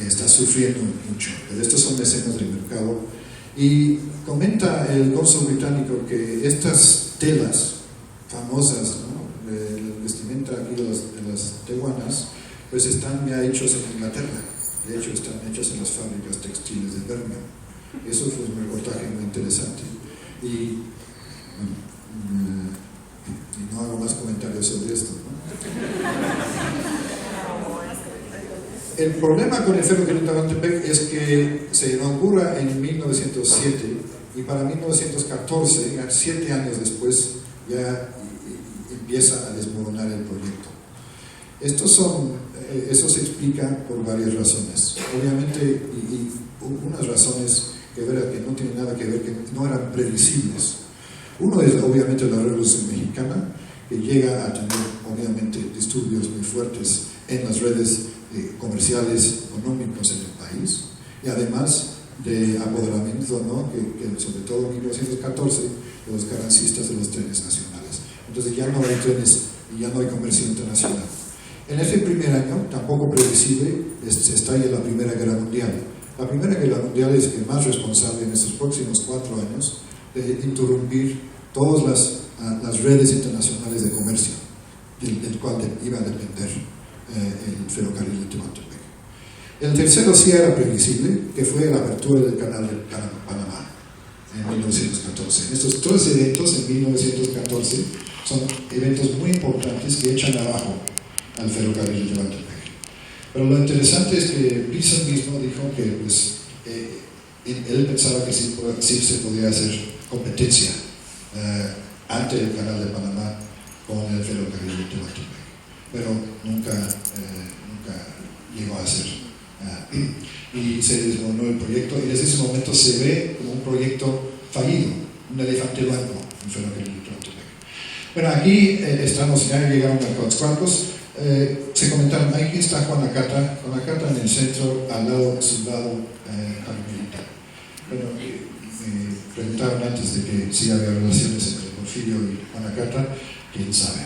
está sufriendo mucho. Pero estas son escenas del mercado, y comenta el cónsul británico que estas telas famosas, ¿no?, de la vestimenta aquí de las tehuanas, pues están ya hechos en Inglaterra. De hecho, están hechas en las fábricas textiles de Birmingham. Eso fue un reportaje muy interesante. Y no hago más comentarios sobre esto, ¿no? El problema con el ferrocarril de Tehuantepec es que se inaugura en 1907, y para 1914, 7 años después, ya empieza a desmoronar el proyecto. Eso se explica por varias razones. Obviamente, y unas razones que no tienen nada que ver, que no eran previsibles. Uno es obviamente la Revolución Mexicana, que llega a tener obviamente disturbios muy fuertes en las redes comerciales, económicos en el país, y además de apoderamiento, ¿no?, que sobre todo en 1914, de los carrancistas de los trenes nacionales. Entonces ya no hay trenes y ya no hay comercio internacional. En ese primer año, tampoco previsible, se estalla la Primera Guerra Mundial. La Primera Guerra Mundial es el más responsable en estos próximos 4 años de interrumpir todas las redes internacionales de comercio, del cual iba a depender el ferrocarril de Tehuantepec. El tercero sí era previsible, que fue la apertura del canal de Panamá en 1914. Estos 3 eventos en 1914 son eventos muy importantes que echan abajo al ferrocarril de Tehuantepec. Pero lo interesante es que Pearson mismo dijo que pues, él pensaba que sí se podía hacer competencia ante el Canal de Panamá con el ferrocarril de Tehuantepec, pero nunca llegó a hacer. Y se desmoronó el proyecto, y desde ese momento se ve como un proyecto fallido, un elefante blanco, un ferrocarril de Tehuantepec. Bueno, aquí estamos, ya llegaron a Coatzacoalcos. Se comentaron, aquí está Juanacata en el centro, al lado, su lado carmelita. Bueno, me preguntaron antes de que si había relaciones entre Porfirio y Juanacata, quién sabe.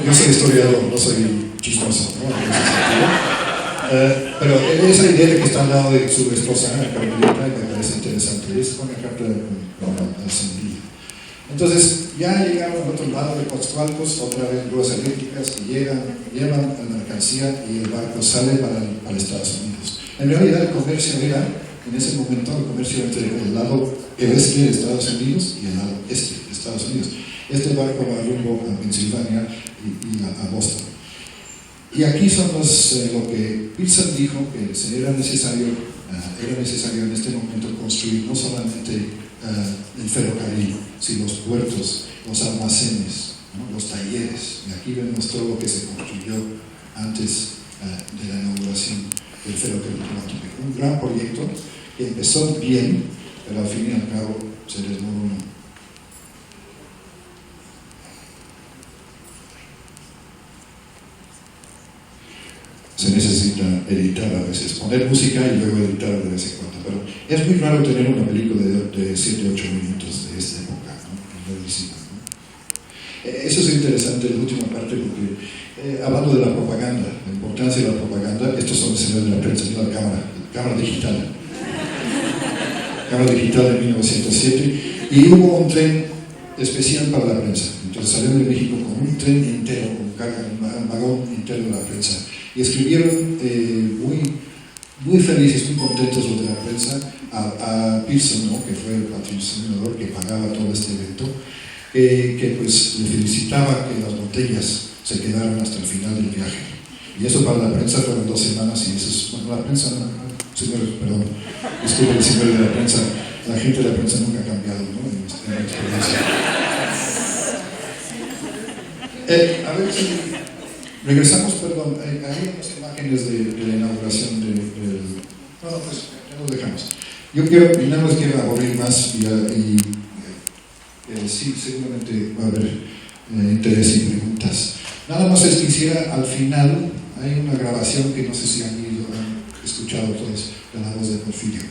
Yo soy historiador, no soy chismoso, ¿no? Pero esa idea de que está al lado de su esposa carmelita me parece interesante. Es Juanacata al Sandilla. Entonces, ya llegaron al otro lado de Coatzacoalcos, otra vez grúas eléctricas, y llevan la mercancía y el barco sale para Estados Unidos. En realidad, el comercio era, en ese momento, el comercio entre el lado oeste de Estados Unidos y el lado este de Estados Unidos. Este barco va rumbo a Pensilvania y a Boston. Y aquí son lo que Pearson dijo que era necesario en este momento construir no solamente el ferrocarril, sino los puertos, los almacenes, ¿no? Los talleres. Y aquí vemos todo lo que se construyó antes de la inauguración del ferrocarril de Tehuantepec. Un gran proyecto que empezó bien, pero al fin y al cabo se desmoronó. Se necesita editar a veces, poner música y luego editar de vez en cuando, pero es muy raro tener una película de 7 o 8 minutos de esta época, ¿no? Eso es interesante en la última parte, porque hablando de la propaganda, la importancia de la propaganda, estos son los señores de la prensa, la cámara digital. Cámara digital de 1907, y hubo un tren especial para la prensa. Entonces salieron de México con un tren entero, un vagón entero de la prensa. Y escribieron muy felices, muy contentos los de la prensa a Pearson, ¿no? Que fue el patrocinador que pagaba todo este evento, que pues le felicitaba que las botellas se quedaron hasta el final del viaje. Y eso para la prensa fueron 2 semanas, y eso es, bueno, la prensa, señores, perdón, disculpen, señores de la prensa, la gente de la prensa nunca ha cambiado, ¿no? En la experiencia. A ver si regresamos, perdón, hay unas imágenes de la inauguración no, pues ya nos dejamos. Yo no los quiero aburrir más, y sí, seguramente va a haber interés y preguntas. Nada más les quisiera, al final, hay una grabación que no sé si han escuchado todos, de la voz de Porfirio.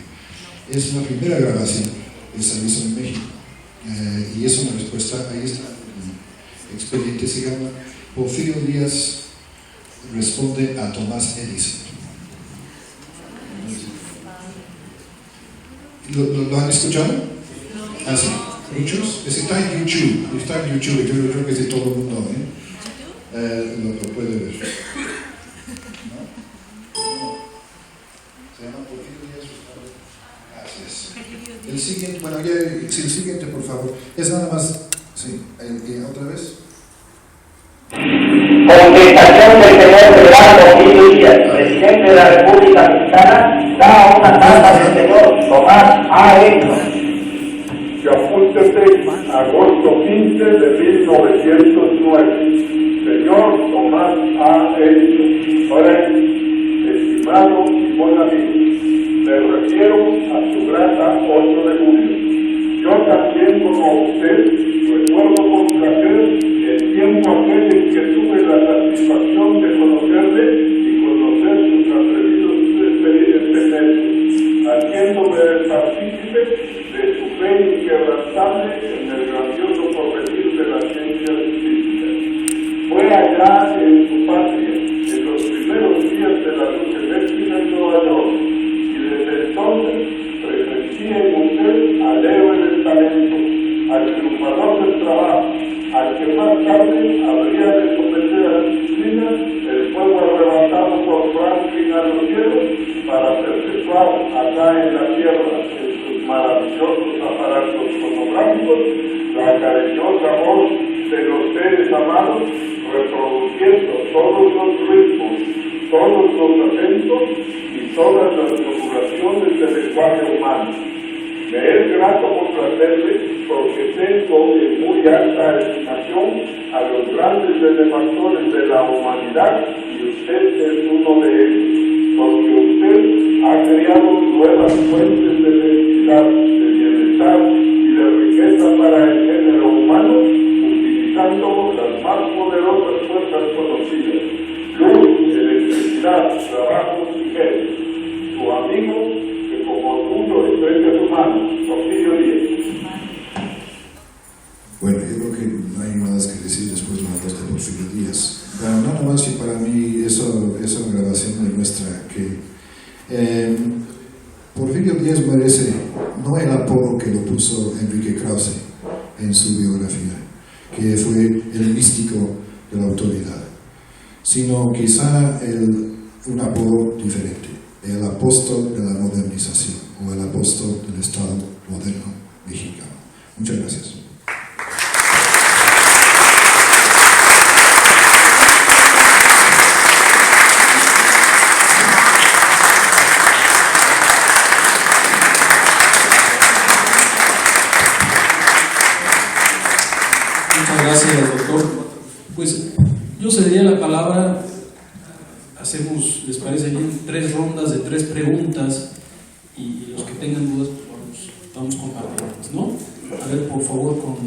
Es la primera grabación que se hizo en México, y es una respuesta, ahí está, el expediente se llama Porfirio Díaz responde a Tomás Edison. ¿Lo han escuchado? Ah, sí. ¿Muchos? Está en YouTube, yo creo que es de todo el mundo, lo puede ver. ¿No? Se llama Porfirio Díaz responde. Gracias. El siguiente, bueno, el siguiente, por favor. Es nada más, sí, otra vez. Comunicación del señor Fernando Porfirio Díaz, presidente de la República Mexicana, da una carta del señor Tomás A. Edison. Chapultepec, agosto 15 de 1909. Señor Tomás A. Edison, estimado y buen amigo, me refiero a su grata 8 de julio. Yo también, como usted, recuerdo con placer el tiempo aquel en que tuve la satisfacción de conocerle y conocer sus atrevidos experimentos, haciéndome partícipe de su fe inquebrantable en el grandioso porvenir de la ciencia física. Fue allá en su patria, en los primeros días de la luz eléctrica en Nueva York, y desde entonces presentía en usted al héroe del talento, al triunfador del trabajo, al que más tarde habría de someter a la disciplina el fuego arrebatado por Franklin a los cielos para perpetuar usar acá en la tierra en sus maravillosos aparatos fonográficos la cariñosa voz de los seres amados, reproduciendo todos los ritmos, todos los acentos y todas las modulaciones del lenguaje humano. Me es grato complacerle porque tengo en muy alta estimación a los grandes benefactores de la humanidad y usted es uno de ellos, porque usted ha creado nuevas fuentes de felicidad, de bienestar y de riqueza para el género humano, utilizando las más poderosas fuerzas conocidas: luz, electricidad, trabajo y género. Su amigo, que como orgullo estrecha su mano, Porfirio Díaz. Bueno, yo creo que no hay más que decir después de la voz de Porfirio Díaz. Pero nada más que para mí esa grabación demuestra que Porfirio Díaz merece no el apodo que lo puso Enrique Krause en su biografía, que fue el místico de la autoridad, sino quizá un apodo diferente: el apóstol de la modernización o el apóstol del Estado moderno mexicano. Muchas gracias. Muchas gracias, doctor. Pues yo cedería la palabra. Hacemos, ¿les parece bien?, 3 rondas de 3 preguntas y los que tengan dudas, pues vamos compartiendo, ¿no? A ver, por favor, con